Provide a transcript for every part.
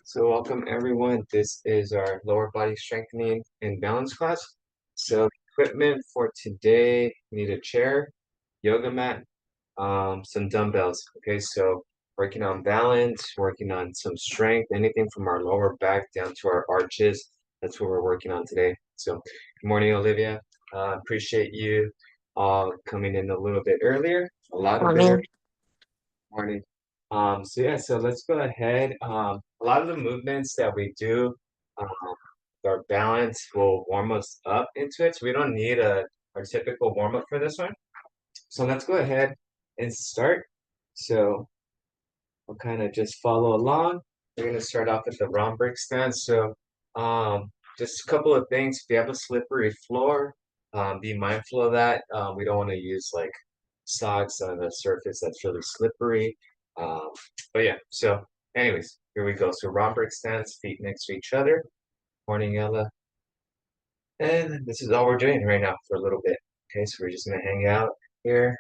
So welcome everyone. This is our lower body strengthening and balance class. So equipment for today, we need a chair, yoga mat, some dumbbells. Okay, so working on balance, working on some strength, anything from our lower back down to our arches. That's what we're working on today. So good morning, Olivia. Appreciate you all coming in a little bit earlier, a lot of bit earlier. Morning. Morning. So let's go ahead. A lot of the movements that we do, with our balance will warm us up into it. So we don't need our typical warm up for this one. So let's go ahead and start. So we'll kind of just follow along. We're gonna start off with the Rombrick stance. So just a couple of things. If you have a slippery floor, be mindful of that. We don't want to use like socks on a surface that's really slippery. Um, but yeah, so anyways, here we go. So Rombrick stance, feet next to each other. Morning, Ella. And this is all we're doing right now for a little bit. Okay, so we're just gonna hang out here.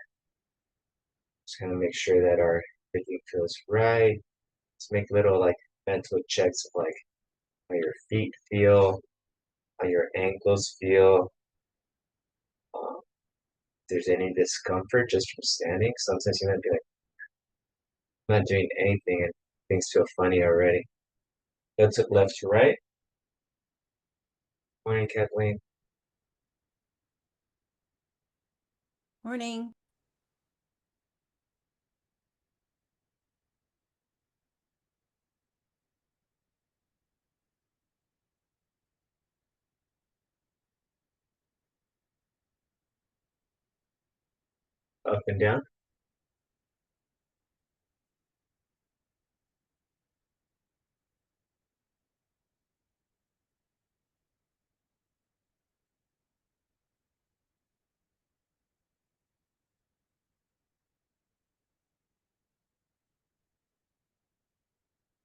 Just gonna make sure that our everything feels right. Just make little like mental checks of like how your feet feel, how your ankles feel. If there's any discomfort just from standing, sometimes you might be like, I'm not doing anything and things feel funny already. Let's look left to right. Morning, Kathleen. Morning. Up and down.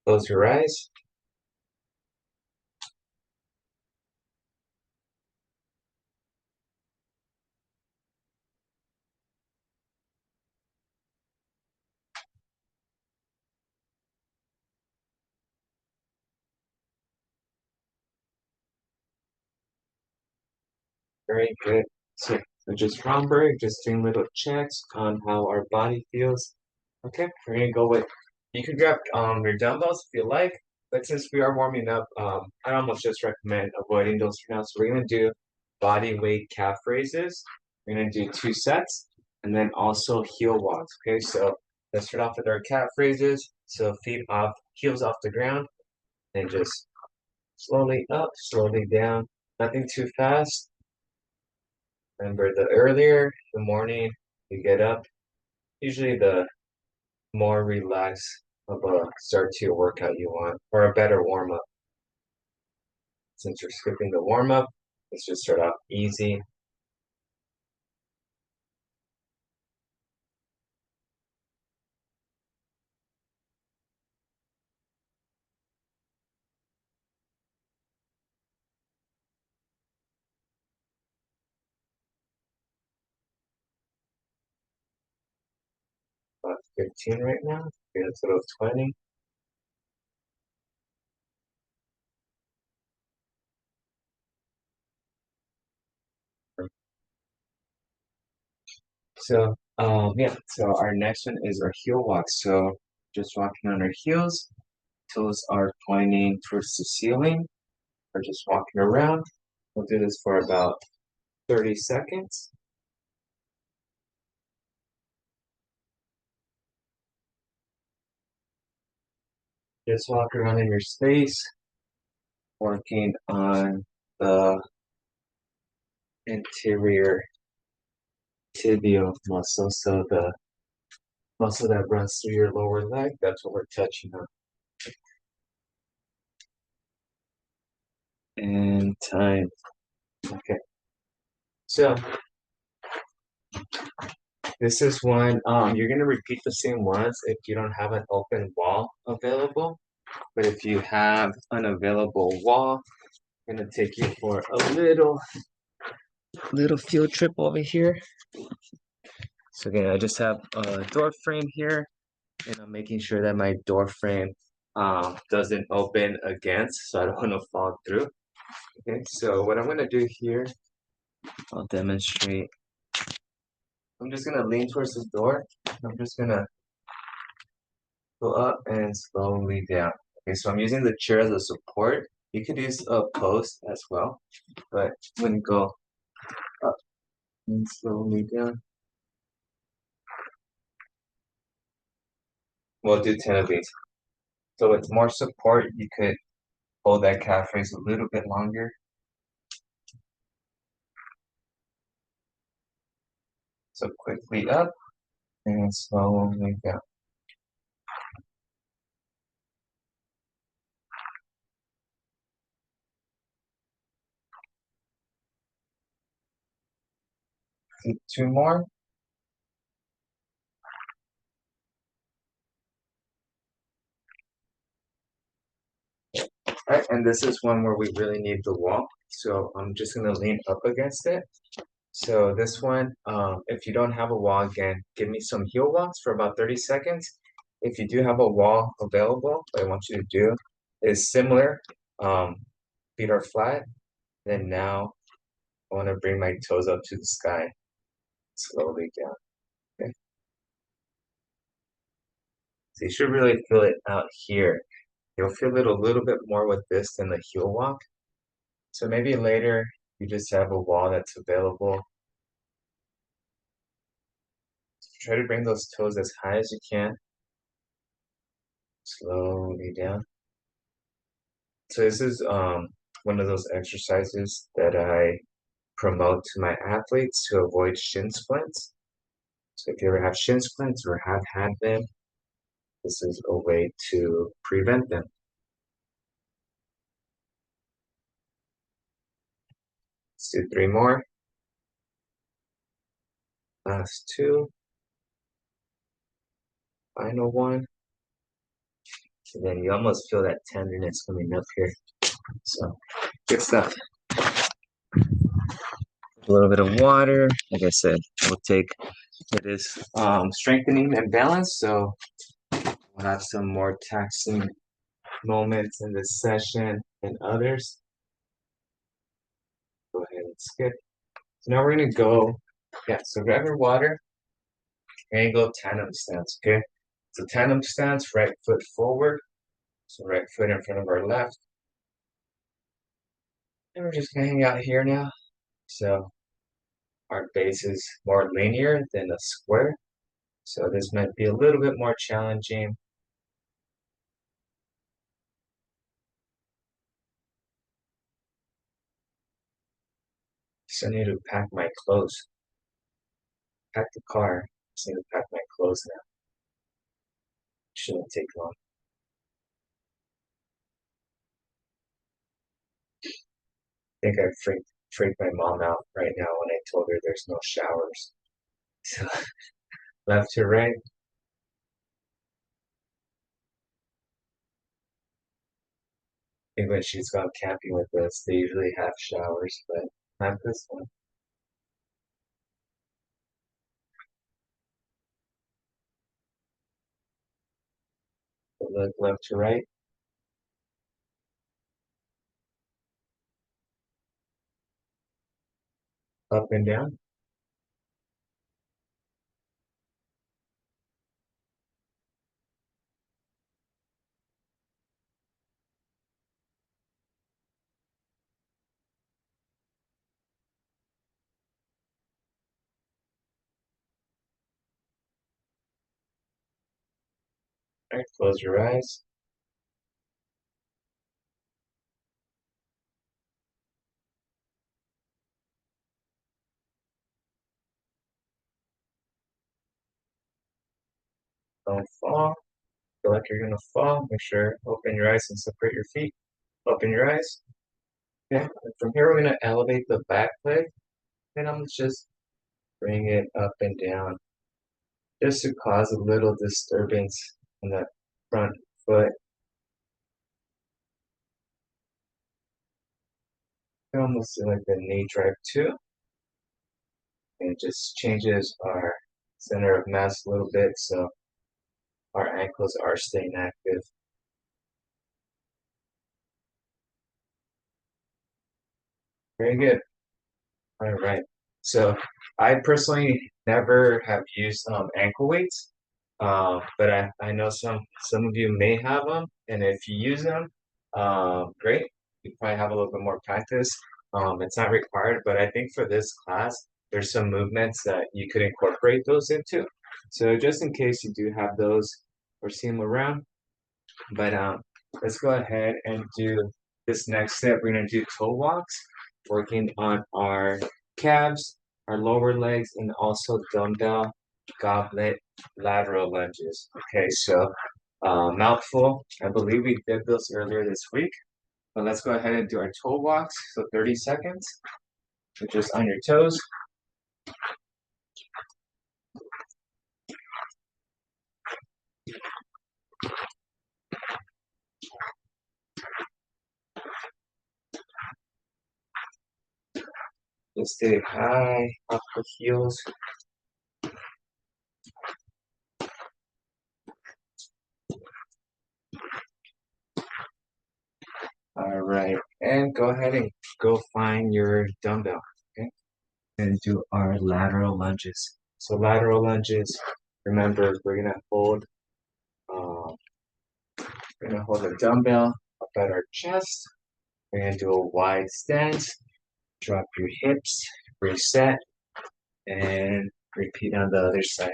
Close your eyes. Very good. So just Romberg, just doing little checks on how our body feels. Okay, we're gonna go with, you can grab your dumbbells if you like, but since we are warming up, I almost just recommend avoiding those for now. So we're gonna do body weight calf raises. We're gonna do 2 sets and then also heel walks. Okay, so let's start off with our calf raises. So feet off, heels off the ground, and just slowly up, slowly down. Nothing too fast. Remember, the earlier the morning you get up, usually the more relaxed of a start to your workout you want, or a better warm up. Since you're skipping the warm up, let's just start off easy. About 15 right now. Get a total of 20. Yeah, so our next one is our heel walk. So just walking on our heels, toes are pointing towards the ceiling, or just walking around. We'll do this for about 30 seconds. Just walk around in your space, working on the anterior tibial muscle. So the muscle that runs through your lower leg, that's what we're touching on. And time. Okay. So this is one, you're gonna repeat the same ones if you don't have an open wall available. But if you have an available wall, I'm gonna take you for a little field trip over here. So again, I just have a door frame here, and I'm making sure that my door frame doesn't open against, so I don't want to fall through. Okay, so what I'm gonna do here, I'll demonstrate. I'm just gonna lean towards the door. I'm just gonna go up and slowly down. Okay, so I'm using the chair as a support. You could use a post as well, but I'm gonna go up and slowly down. We'll do 10 of these. So with more support, you could hold that calf raise a little bit longer. So quickly up and slowly down. Two more. All right, and this is one where we really need the wall. So I'm just gonna lean up against it. So this one, if you don't have a wall, again, give me some heel walks for about 30 seconds. If you do have a wall available, what I want you to do is similar. Um, Feet are flat. Then now I want to bring my toes up to the sky, slowly down. Okay. So you should really feel it out here. You'll feel it a little bit more with this than the heel walk. So maybe later you just have a wall that's available. Try to bring those toes as high as you can, slowly down. So this is one of those exercises that I promote to my athletes to avoid shin splints. So if you ever have shin splints or have had them, this is a way to prevent them. Let's do three more. Last two. Final one. And then you almost feel that tenderness coming up here. So good stuff. A little bit of water. Like I said, we'll take it is strengthening and balance. So we'll have some more taxing moments in this session than others. Go ahead and skip. So now we're gonna go, yeah, so grab your water and go tandem stance, okay? So tandem stance, right foot forward. So right foot in front of our left. And we're just gonna hang out here now. So our base is more linear than a square. So this might be a little bit more challenging. So I need to pack my clothes. Pack the car. Just need to pack my clothes now. Shouldn't take long. I think I freaked my mom out right now when I told her there's no showers. So left to right. I think when she's gone camping with us, they usually have showers, but not this one. So look left to right. Up and down. All right, close your eyes. Don't fall. Feel like you're gonna fall. Make sure open your eyes and separate your feet. Open your eyes. Okay. And from here, we're gonna elevate the back leg, and I'm just bring it up and down, just to cause a little disturbance in the front foot. It almost do like the knee drive too, and it just changes our center of mass a little bit, so our ankles are staying active. Very good. All right. So I personally never have used ankle weights, but I know some of you may have them, and if you use them, great. You probably have a little bit more practice. It's not required, but I think for this class, there's some movements that you could incorporate those into. So just in case you do have those or see them around, but let's go ahead and do this next step. We're gonna do toe walks, working on our calves, our lower legs, and also dumbbell goblet lateral lunges. Okay, so mouthful. I believe we did this earlier this week, but let's go ahead and do our toe walks. So 30 seconds, so just on your toes. Just stay high off the heels. All right, and go ahead and go find your dumbbell. Okay, and do our lateral lunges. So lateral lunges. Remember, um, we're gonna hold a dumbbell up at our chest. We're gonna do a wide stance. Drop your hips, reset, and repeat on the other side.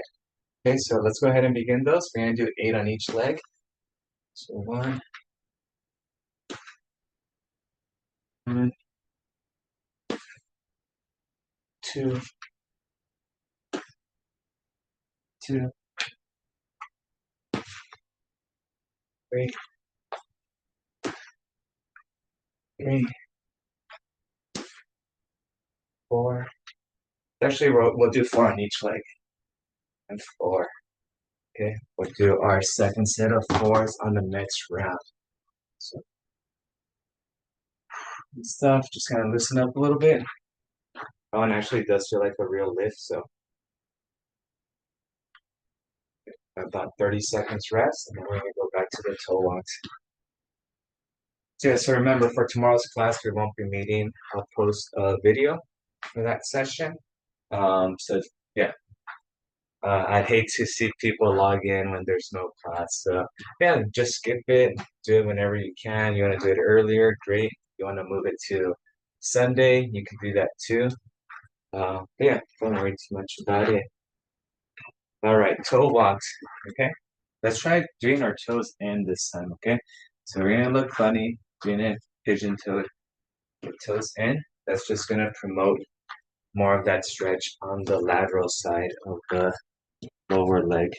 Okay, so let's go ahead and begin those. We're gonna do 8 on each leg. So one, two, two, three, three, four. Actually, we'll do 4 on each leg. And 4. Okay, we'll do our second set of 4s on the next round. So this stuff, just kind of loosen up a little bit. That one actually does feel like a real lift, so about 30 seconds rest, and then we're gonna go back to the toe walks. So yeah, so remember for tomorrow's class, we won't be meeting. I'll post a video for that session. So yeah, I'd hate to see people log in when there's no class. So yeah, just skip it. Do it whenever you can. You want to do it earlier, great. You want to move it to Sunday, you can do that too. But yeah, don't worry too much about it. All right, toe walks. Okay, let's try doing our toes in this time. Okay, so we're gonna look funny doing it pigeon toed, toes in. That's just gonna promote more of that stretch on the lateral side of the lower leg.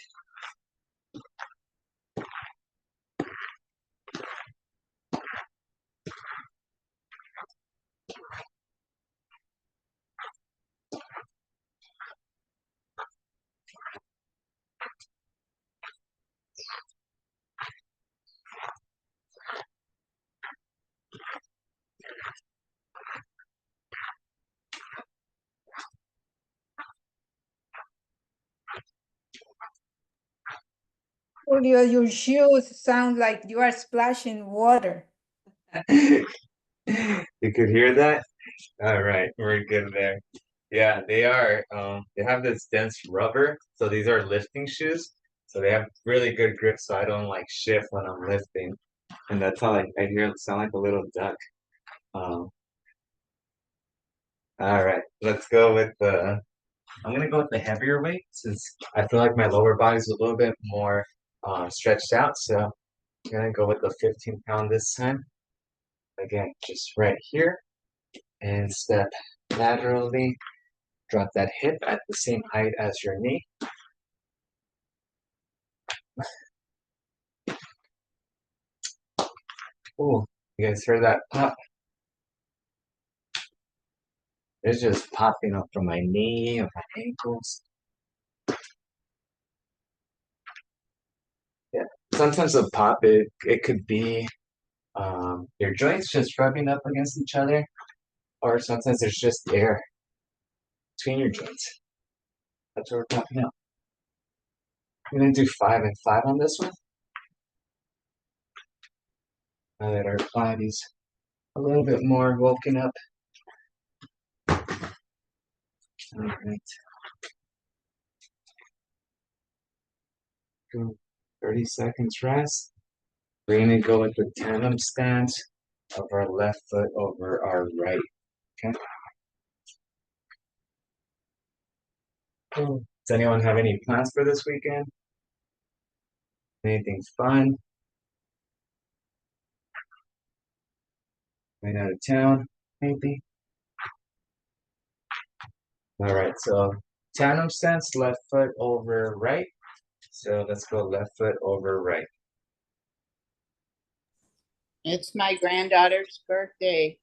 Julio, your shoes sound like you are splashing water. You could hear that? All right, we're good there. Yeah, they are. They have this dense rubber, so these are lifting shoes. So they have really good grip, so I don't like shift when I'm lifting, and that's how I hear it sound like a little duck. Um, all right, let's go with the. I'm gonna go with the heavier weight since I feel like my lower body's a little bit more stretched out. So I'm gonna go with the 15 pound this time. Again, just right here and step laterally. Drop that hip at the same height as your knee. Oh, you guys heard that pop? It's just popping up from my knee or my ankles. Yeah. Sometimes the pop it could be your joints just rubbing up against each other, or sometimes there's just air between your joints. That's what we're popping out. I'm gonna do 5 and 5 on this one. Now that our body's a little bit more woken up. All right. Go 30 seconds rest. We're gonna go with the tandem stance of our left foot over our right. Okay. Cool. Does anyone have any plans for this weekend? Anything fun? Going out of town, maybe? All right, so tandem stance, left foot over right. So let's go left foot over right. It's my granddaughter's birthday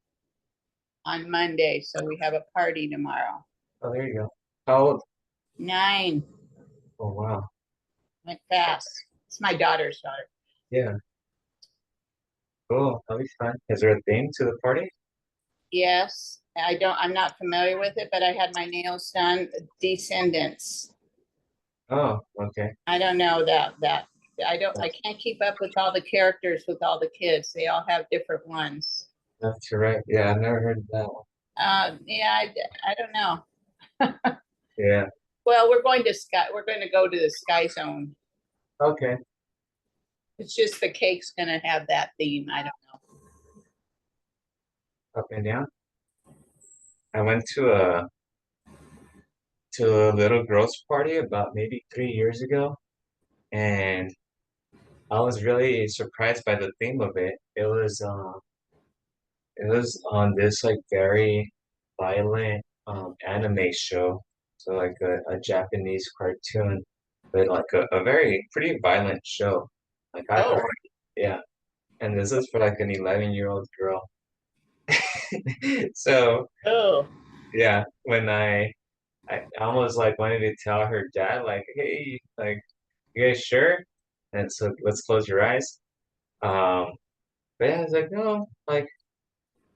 on Monday, so we have a party tomorrow. Oh, there you go. How old? 9. Oh, wow. Went fast. It's my daughter's daughter. Yeah. Cool. That'll be fun. Is there a theme to the party? Yes, I'm not familiar with it, but I had my nails done. Descendants. Oh, okay. I don't know that. I can't keep up with all the characters with all the kids. They all have different ones. That's right. Yeah, I've never heard of that one. Yeah, I don't know. Yeah. Well, we're going to go to the Sky Zone. Okay. It's just the cake's gonna have that theme. I don't know. Up and down. I went to a little girls' party about maybe 3 years ago, and I was really surprised by the theme of it. It was on this like very violent anime show, so like a Japanese cartoon, but like a very pretty violent show. Like Oh, yeah, and this is for like an 11-year-old girl. So oh, yeah, when I almost like wanted to tell her dad like, hey, like, you guys sure? And so let's close your eyes. Um, but yeah, I was like, no, like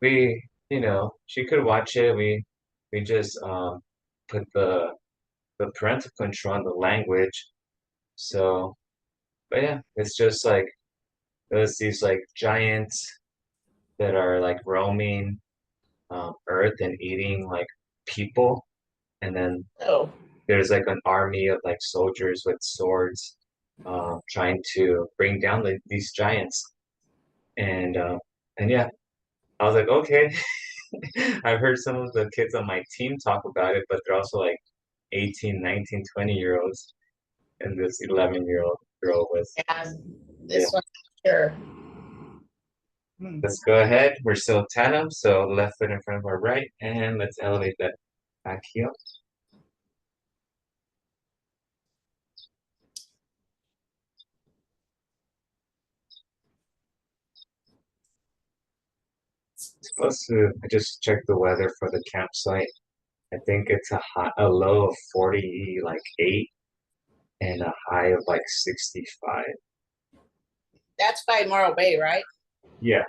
she could watch it. We just put the parental control on the language. So, but yeah, it's just like there's these like giants that are like roaming Earth and eating like people, and then oh. there's like an army of like soldiers with swords trying to bring down these giants. And yeah, I was like, okay. I've heard some of the kids on my team talk about it, but they're also like 18, 19, 20 year olds, and this 11-year-old girl was, Yeah, yeah. this one, sure. Hmm. Let's go ahead. We're still tandem, so left foot in front of our right, and let's elevate that back heel. I just checked the weather for the campsite. I think it's a low of 40, like 8, and a high of like 65. That's by Morro Bay, right? Yeah,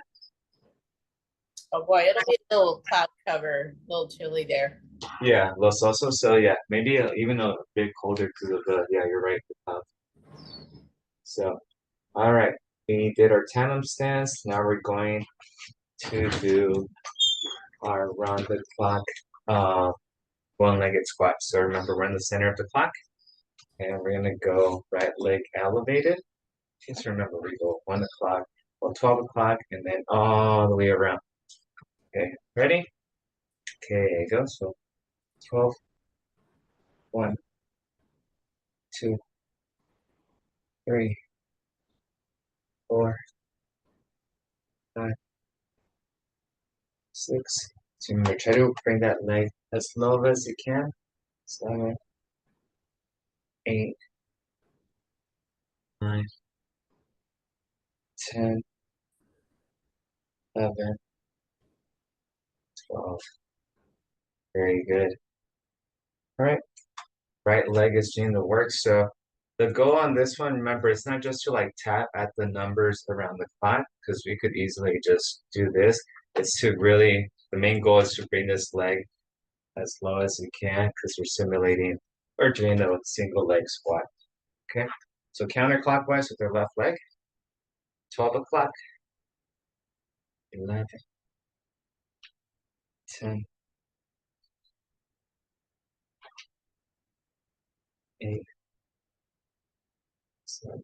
Oh boy, it'll be a little cloud cover, a little chilly there. yeah, Los Osos. So yeah, maybe even a bit colder because of yeah, you're right. So, all right, we did our tandem stance. Now we're going to do our round the clock uh, one-legged squat. So remember, we're in the center of the clock, and we're gonna go right leg elevated. Just remember, we go 1 o'clock, well, 12 o'clock, and then all the way around. Okay, ready? Okay, go. So 12, 1, 2, 3, 4, 5, 6. So remember, try to bring that leg as low as you can. 7, 8, 9, 10, 11, 12. Very good. All right. Right leg is doing the work. So the goal on this one, remember, it's not just to like tap at the numbers around the clock, because we could easily just do this. It's to really, the main goal is to bring this leg as low as you can, because you're simulating or doing a single leg squat. Okay. So counterclockwise with our left leg. 12 o'clock. 11, 10, 8, 7,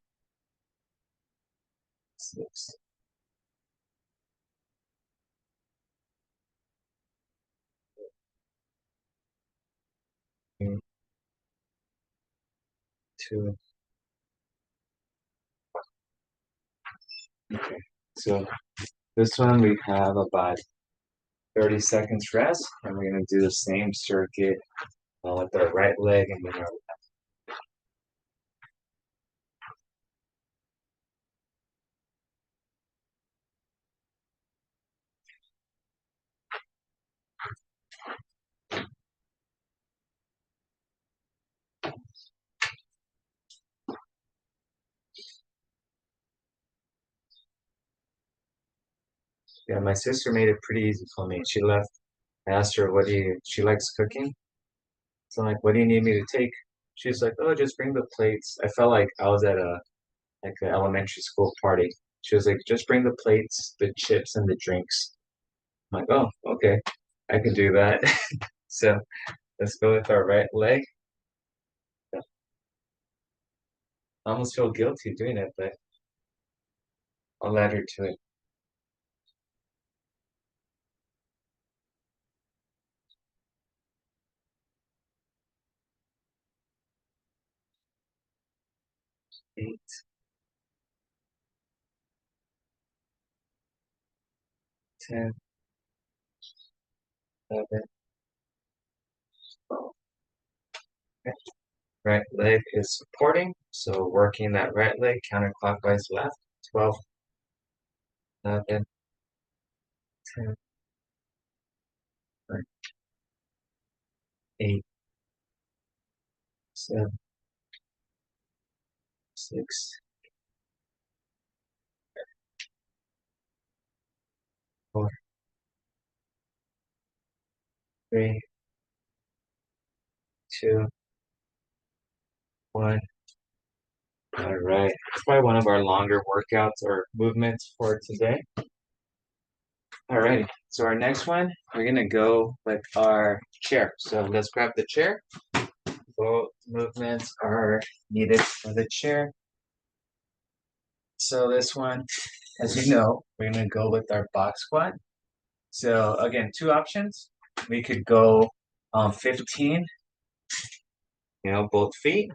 6, 3, 2. Okay, so this one we have about 30 seconds rest, and we're gonna do the same circuit with our right leg and then our yeah. My sister made it pretty easy for me. She left. I asked her, "What do you?" She likes cooking, so I'm like, "What do you need me to take?" She's like, "Oh, just bring the plates." I felt like I was at a like an elementary school party. She was like, "Just bring the plates, the chips, and the drinks." I'm like, "Oh, okay, I can do that." So let's go with our right leg. I almost feel guilty doing it, but I'll add her to it. 8, 10, 11, 12. Okay. Right leg is supporting, so working that right leg counterclockwise left. 12, 11, 10, 9, 8, 7, 6, 4, 3, 2, 1. All right. It's probably one of our longer workouts or movements for today. All right. So our next one, we're gonna go with our chair. So let's grab the chair. Both movements are needed for the chair. So this one, as you know, we're gonna go with our box squat. So again, two options. We could go 15, both feet,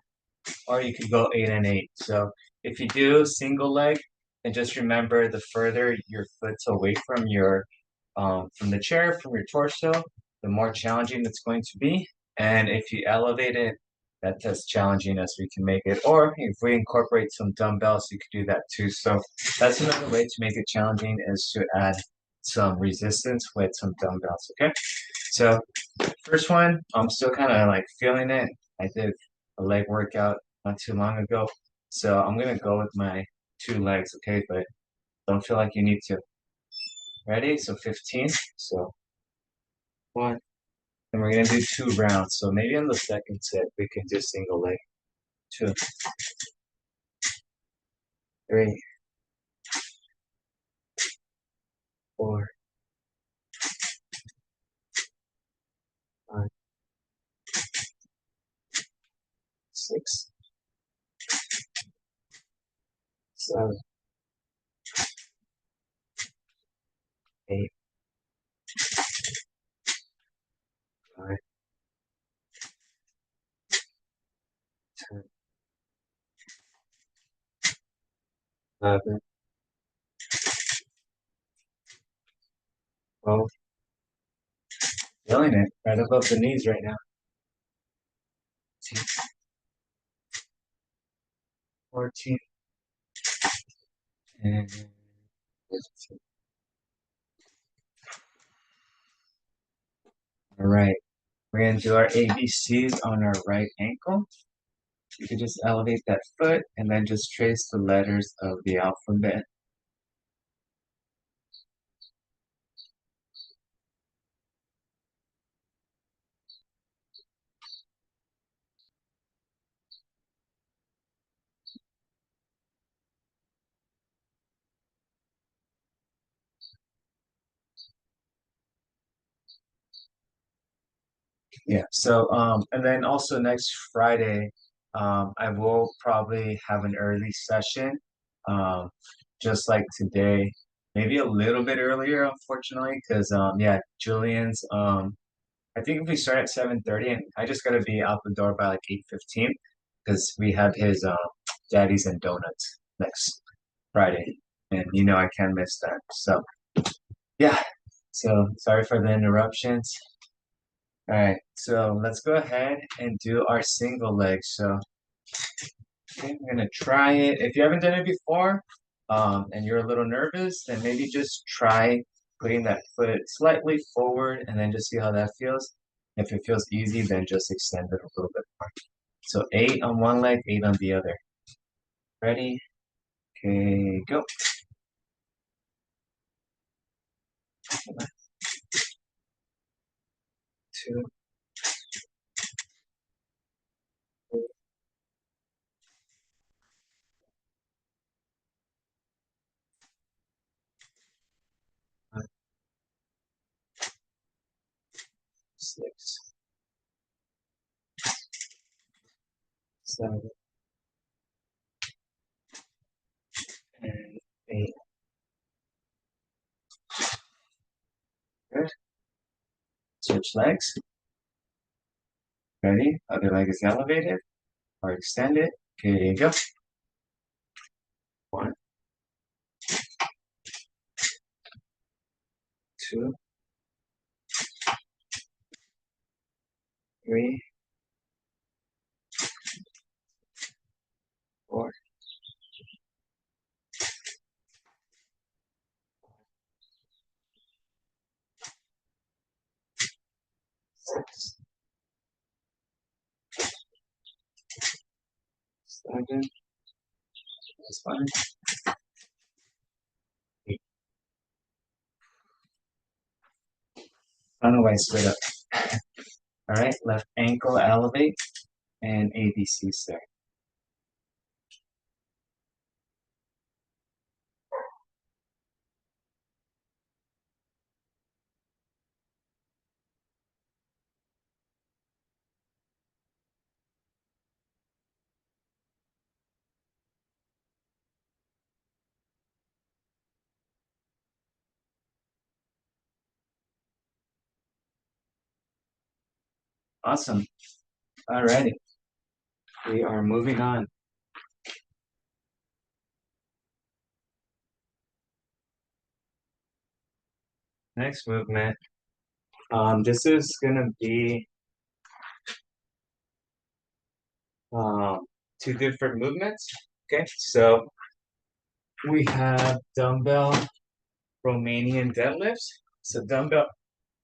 or you could go 8 and 8. So if you do single leg, and just remember the further your foot's away from the chair, from your torso, the more challenging it's going to be. And if you elevate it, that's as challenging as we can make it. Or if we incorporate some dumbbells, you could do that too. So that's another way to make it challenging is to add some resistance with some dumbbells. Okay. So first one, I'm still kind of like feeling it. I did a leg workout not too long ago. So I'm gonna go with my two legs, okay? But don't feel like you need to. Ready? So 15. So one. And we're gonna do 2 rounds. So maybe on the second set we can do single leg. 2, 3, 4, 5, 6, 7, 8, 9, 10, 11, 12. Feeling it right above the knees right now. 13, 14, and 15. All right. We're gonna do our ABCs on our right ankle. You can just elevate that foot and then just trace the letters of the alphabet. Yeah. So and then also next Friday, I will probably have an early session, um, just like today, maybe a little bit earlier, unfortunately, because yeah, Julian's I think if we start at 7:30, and I just gotta be out the door by like 8:15, because we have his Daddies and Donuts next Friday, and I can't miss that. So yeah, so sorry for the interruptions. All right, so let's go ahead and do our single leg. So okay, I'm gonna try it. If you haven't done it before, and you're a little nervous, then maybe just try putting that foot slightly forward and then just see how that feels. If it feels easy, then just extend it a little bit more. So 8 on one leg, 8 on the other. Ready? Okay, go. Two, three, 5, 6, 7, and 8. Good. Switch legs. Ready? Other leg is elevated or extended. Okay, go. 1, 2, 3, 4, 6, 7. That's fine. 8. I don't know why I split up. All right, left ankle elevate and ABC there. Awesome. All righty. We are moving on. Next movement. This is gonna be two different movements. Okay, so we have dumbbell Romanian deadlifts. So dumbbell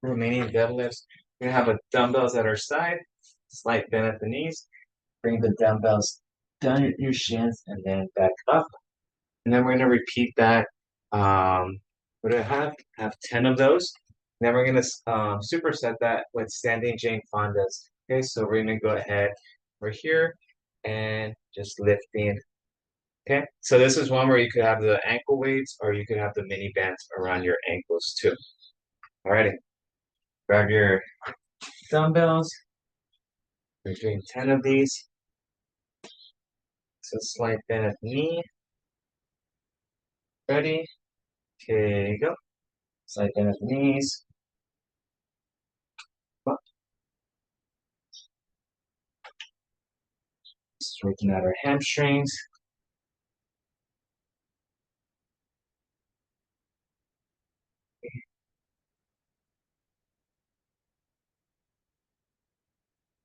Romanian deadlifts. We're gonna have a dumbbells at our side, slight bend at the knees. Bring the dumbbells down your shins and then back up. And then we're gonna repeat that. What do I have? I have 10 of those. And then we're gonna superset that with standing Jane Fondas. Okay, so we're gonna go ahead. We're here and just lifting. Okay, so this is one where you could have the ankle weights or you could have the mini bands around your ankles too. Alrighty, grab your dumbbells. We're doing 10 of these. So slight bend at the knee. Ready? Okay, go. Slight bend at the knees. Up. Straighten out our hamstrings.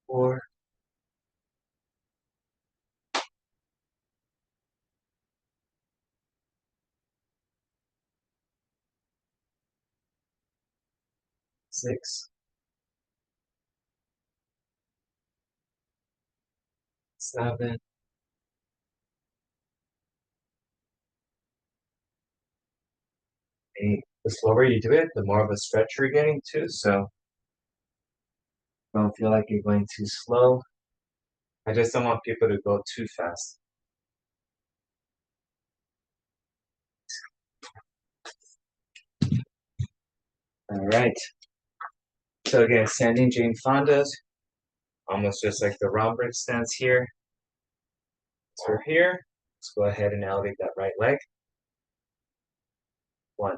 Four. 6. 7. 8. The slower you do it, the more of a stretch you're getting too. So don't feel like you're going too slow. I just don't want people to go too fast. All right. So again, standing Jane Fondas, almost just like the Robert stance here. So we're here. Let's go ahead and elevate that right leg. 1,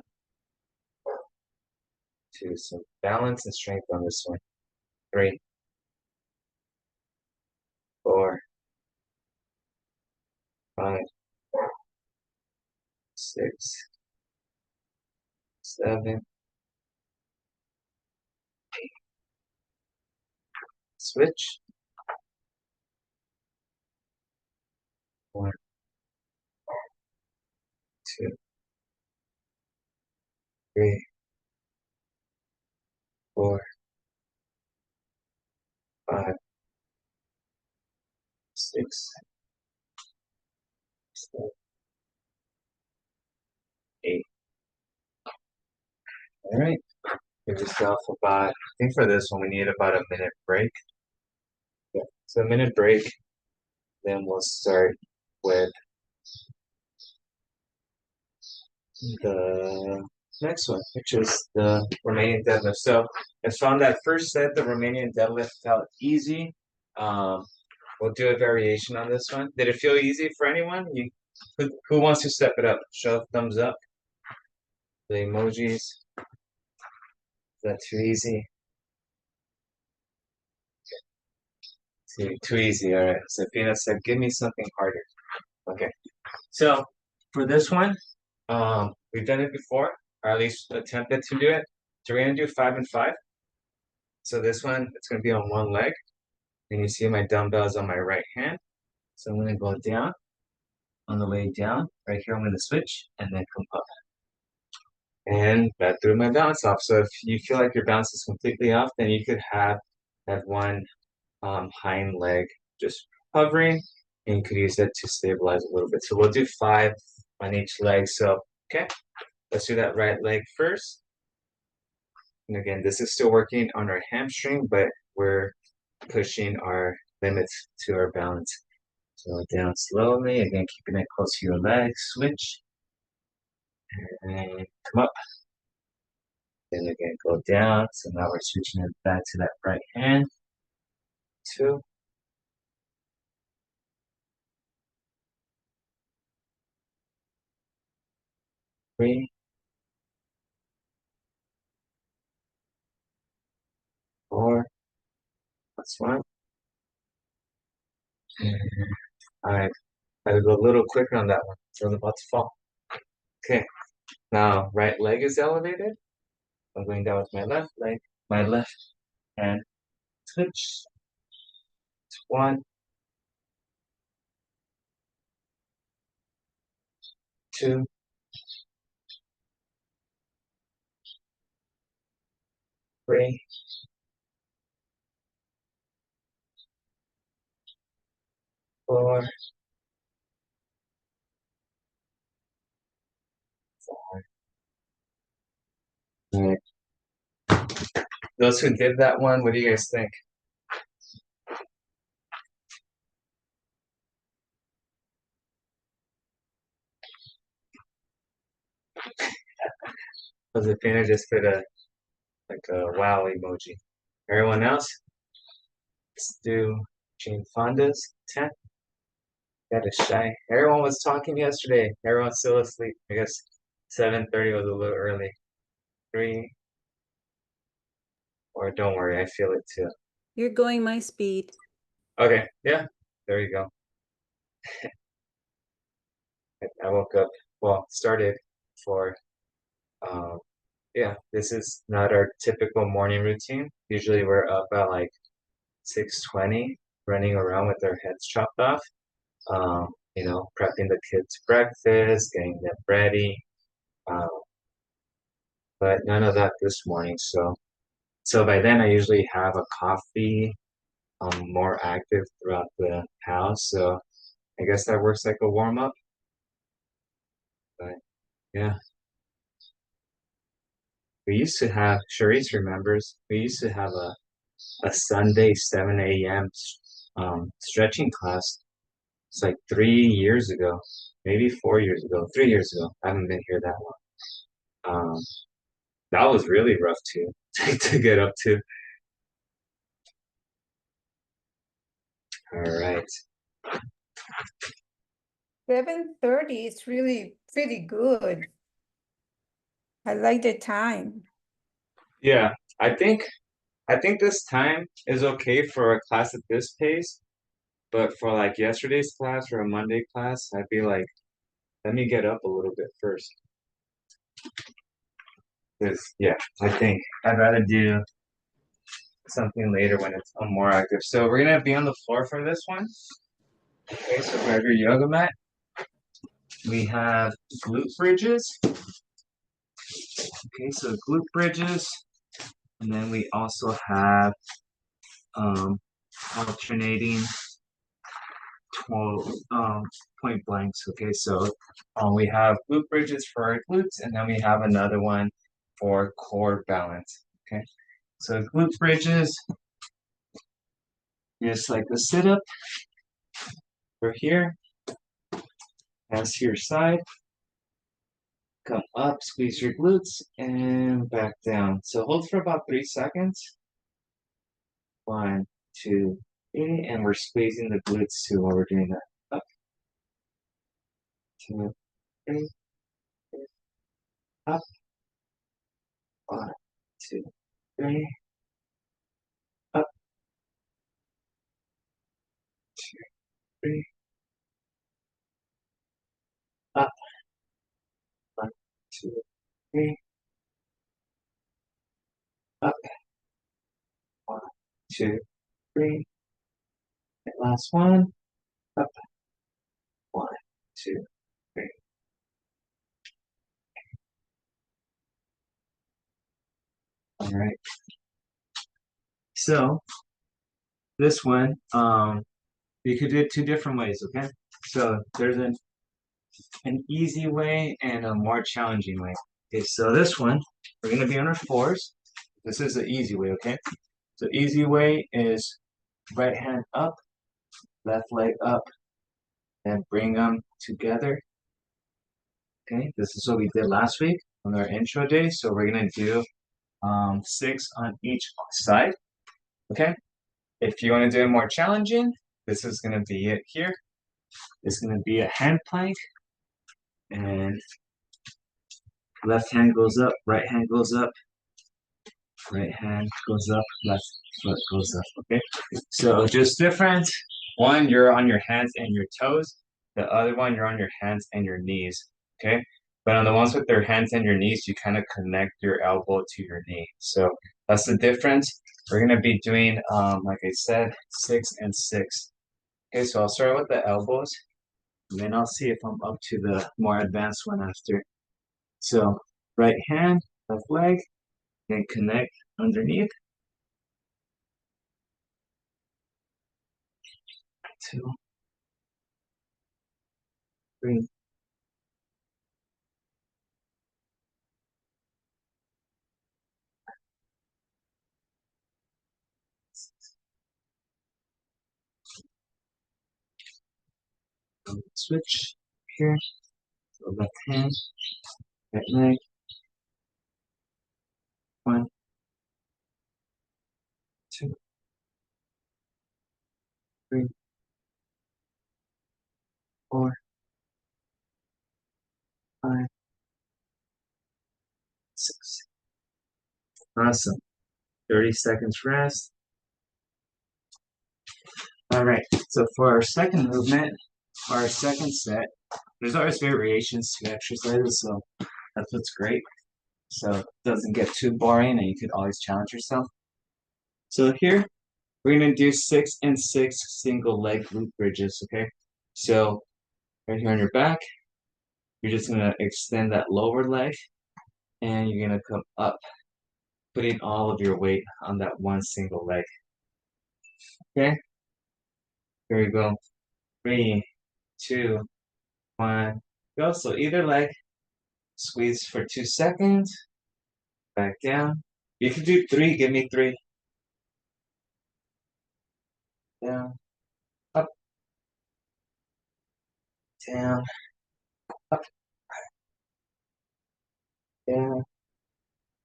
2, some balance and strength on this one. 3, 4, 5, 6, 7, switch. 1, 2, 3, 4, 5, 6, 7, 8. All right. Give yourself about, I think for this one, we need about a minute break. Yeah. So a minute break, then we'll start with the next one, which is the Romanian deadlift. So I found that first set, the Romanian deadlift felt easy. We'll do a variation on this one. Did it feel easy for anyone? Who wants to step it up? Show a thumbs up. The emojis. Is that too easy? Too easy. All right. Safina said, "Give me something harder." Okay. So for this one, we've done it before, or at least attempted to do it. So we're gonna do 5 and 5. So this one, it's gonna be on one leg, and you see my dumbbells on my right hand. So I'm gonna go down. On the way down, right here, I'm gonna switch and then come up. And that threw my balance off. So if you feel like your balance is completely off, then you could have that one hind leg just hovering, and you could use it to stabilize a little bit. So we'll do 5 on each leg. So, okay, let's do that right leg first. And again, this is still working on our hamstring, but we're pushing our limits to our balance. So down slowly, again, keeping it close to your leg, switch, and come up. Then again, go down. So now we're switching it back to that right hand. 2, 3, 4, that's 1. And I had to go a little quicker on that one. So I'm about to fall. Okay, now right leg is elevated. I'm going down with my left leg, my left hand, switch. 1, 2, 3, 4, 5. All right. Those who did that one, what do you guys think? Josefina just put a wow emoji. Everyone else, let's do Jane Fonda's 10. That is shy. Everyone was talking yesterday. Everyone's still asleep. I guess 7:30 was a little early. 3, or don't worry, I feel it too. You're going my speed. Okay, yeah, there you go. I woke up, well, started for, yeah, this is not our typical morning routine. Usually we're up at like 6:20, running around with our heads chopped off. Prepping the kids breakfast, getting them ready. Um, but none of that this morning. So by then I usually have a coffee. I'm more active throughout the house. So I guess that works like a warm up. But yeah, we used to have, Charisse remembers, we used to have a Sunday 7 a.m. Stretching class. It's like 3 years ago, maybe 4 years ago, 3 years ago. I haven't been here that long. That was really rough too to get up to. All right. 7:30 is really pretty good. I like the time. Yeah, I think this time is okay for a class at this pace, but for like yesterday's class or a Monday class, I'd be like, let me get up a little bit first. 'Cause, yeah, I think I'd rather do something later when it's more active. So we're gonna be on the floor for this one. Okay, so grab your yoga mat. We have glute bridges. Okay, so glute bridges, and then we also have alternating 12 point blanks. Okay, so we have glute bridges for our glutes, and then we have another one for core balance. Okay, so glute bridges, just like the sit up. We're here, hands to your side. Come up, squeeze your glutes, and back down. So hold for about 3 seconds. 1, 2, 3, and we're squeezing the glutes too while we're doing that. Up, 2, 3, up, 1, 2, 3, up, 2, 3, up, 1, 2, 3, up, 1, 2, 3, and last one, up, 1, 2, 3. All right. So this one, you could do it 2 different ways, okay? So there's an easy way and a more challenging way. Okay, so this one, we're gonna be on our fours. This is the easy way, okay? The easy way is right hand up, left leg up, and bring them together. Okay, this is what we did last week on our intro day. So we're gonna do 6 on each side. Okay, if you want to do it more challenging, this is gonna be it here. It's gonna be a hand plank, and left hand goes up, right hand goes up, right hand goes up, left foot goes up. Okay, so just different. One, you're on your hands and your toes. The other one, you're on your hands and your knees. Okay, but on the ones with your hands and your knees, you kind of connect your elbow to your knee. So that's the difference. We're gonna be doing, like I said, 6 and 6. Okay, so I'll start with the elbows, and then I'll see if I'm up to the more advanced one after. So right hand, left leg, then connect underneath. 2, 3, 6. Switch here. So left hand, right leg. 1, 2, 3, 4, 5, 6. Awesome. 30 seconds rest. All right. So for our second movement, our second set, there's always variations to exercises, so that's what's great. So it doesn't get too boring and you could always challenge yourself. So here, we're gonna do 6 and 6 single leg glute bridges, okay? So right here on your back, you're just gonna extend that lower leg and you're gonna come up, putting all of your weight on that one single leg. Okay? Here we go. 3, 2, 1, go. So either leg, squeeze for 2 seconds, back down. You can do 3, give me 3. Down, up, down, up, down,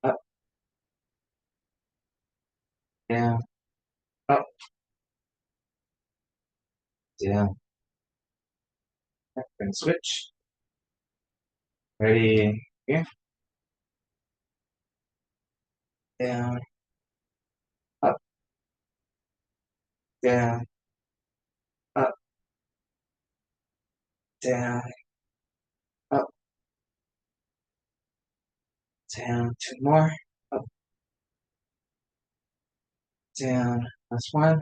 up, down, up, down. And switch. Ready here. Down, up, down, up, down, up, down, two more, up, down, last one,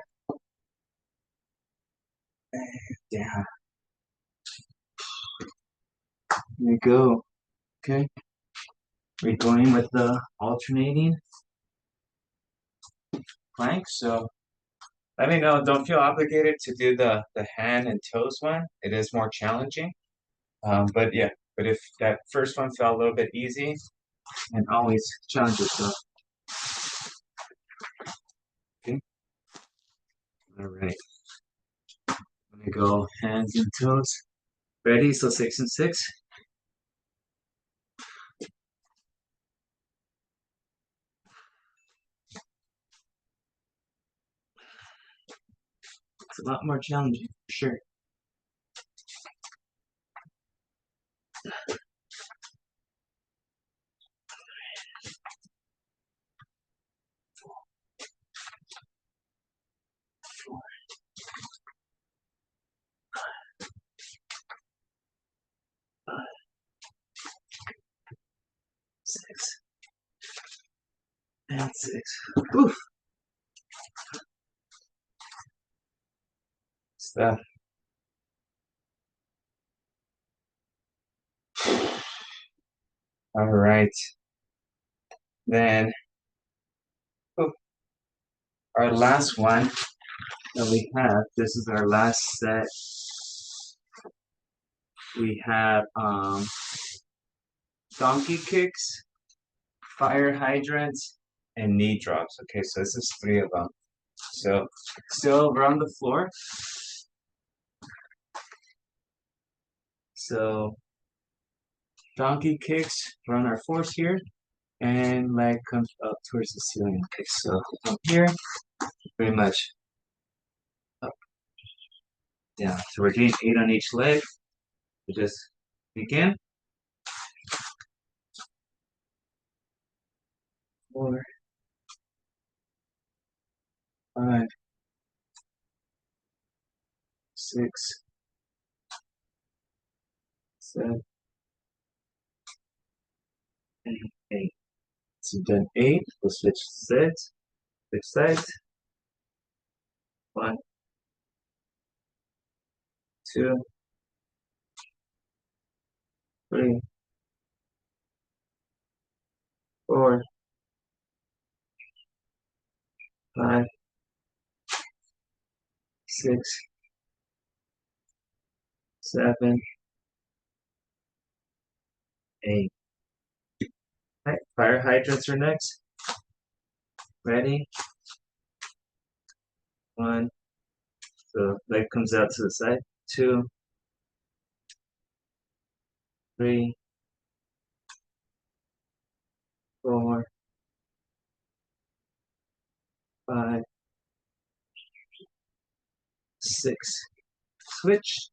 and down. There you go. Okay. We're going with the alternating plank. So let me know. Don't feel obligated to do the hand and toes one. It is more challenging. But yeah, but if that first one felt a little bit easy, and always challenge yourself. Okay. All right. Let me go hands and toes. Ready? So 6 and 6. It's a lot more challenging for sure. Six and 6. Oof. Stuff. All right. Then our last one that we have, this is our last set. We have donkey kicks, fire hydrants, and knee drops. Okay, so this is 3 of them. So still we're on the floor. So donkey kicks, we're on our force here, and leg comes up towards the ceiling. Okay, so from here, pretty much up, down. So we're doing 8 on each leg. We just begin. 4, 5, 6, 7, and 8. So you've done 8. We'll switch to 6. Switch sides. 1, 2, 3, 4, 5, 6, 7, 8. Right, fire hydrants are next. Ready? 1. So leg comes out to the side. 2, 3, 4, 5, 6. Switch.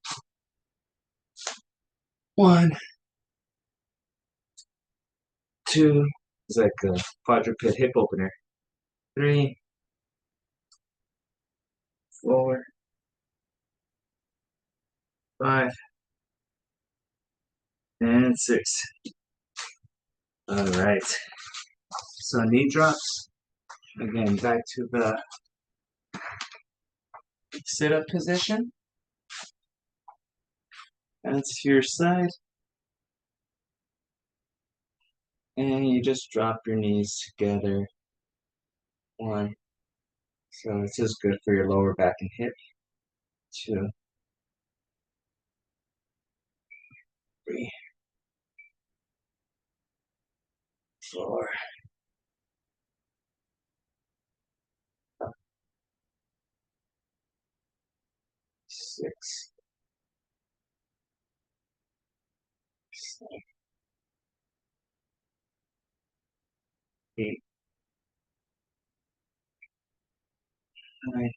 1, 2. It's like a quadruped hip opener. 3, 4, 5, and 6. All right. So knee drops. Again, back to the sit-up position. Hands to your side. And you just drop your knees together. 1. So this is good for your lower back and hip. 2, 3, 4, 5, 6, 7, 8, 9,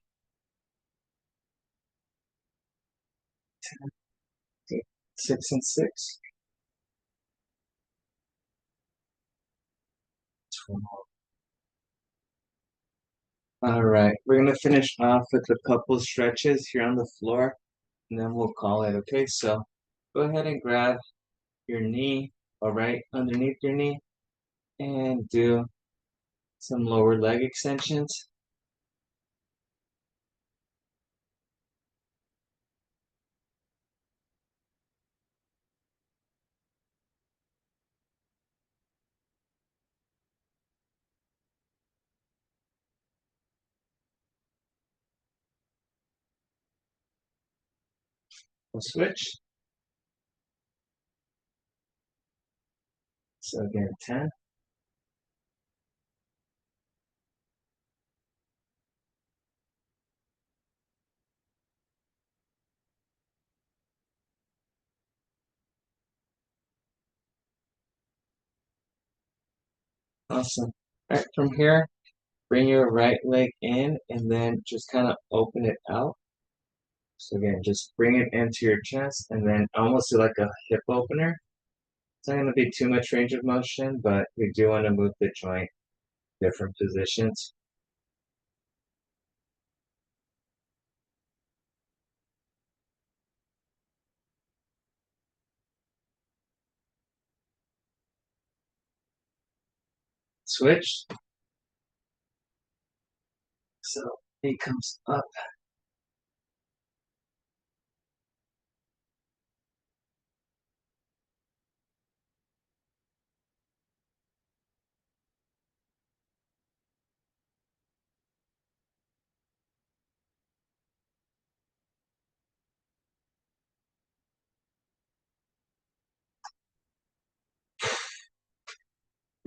10. 6 and 6. 12. All right, we're gonna finish off with a couple stretches here on the floor, and then we'll call it. Okay, so go ahead and grab your knee, all right, underneath your knee, and do some lower leg extensions. We'll switch. So again, 10. Awesome. All right, from here, bring your right leg in and then just kind of open it out. So again, just bring it into your chest and then almost do like a hip opener. It's not going to be too much range of motion, but we do want to move the joint different positions. Switch. So he comes up.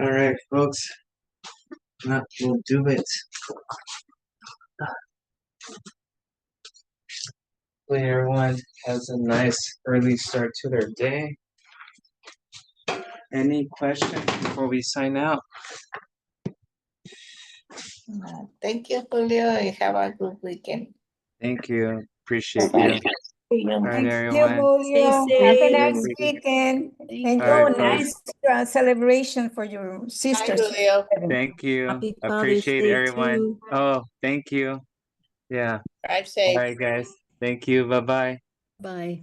All right, folks. That will do it. Hopefully everyone has a nice early start to their day. Any questions before we sign out? Thank you, Julio. You have a good weekend. Thank you. Appreciate Bye-bye. you. All right, Thank you, everyone. Julio. Stay Have a safe. nice weekend. Thank Enjoy All a right, nice celebration for your Hi, sisters. Julio. Thank you. Happy Father's Appreciate Day everyone. too. Oh, thank you. Yeah. Drive All safe. right, guys. Thank you. Bye-bye. Bye.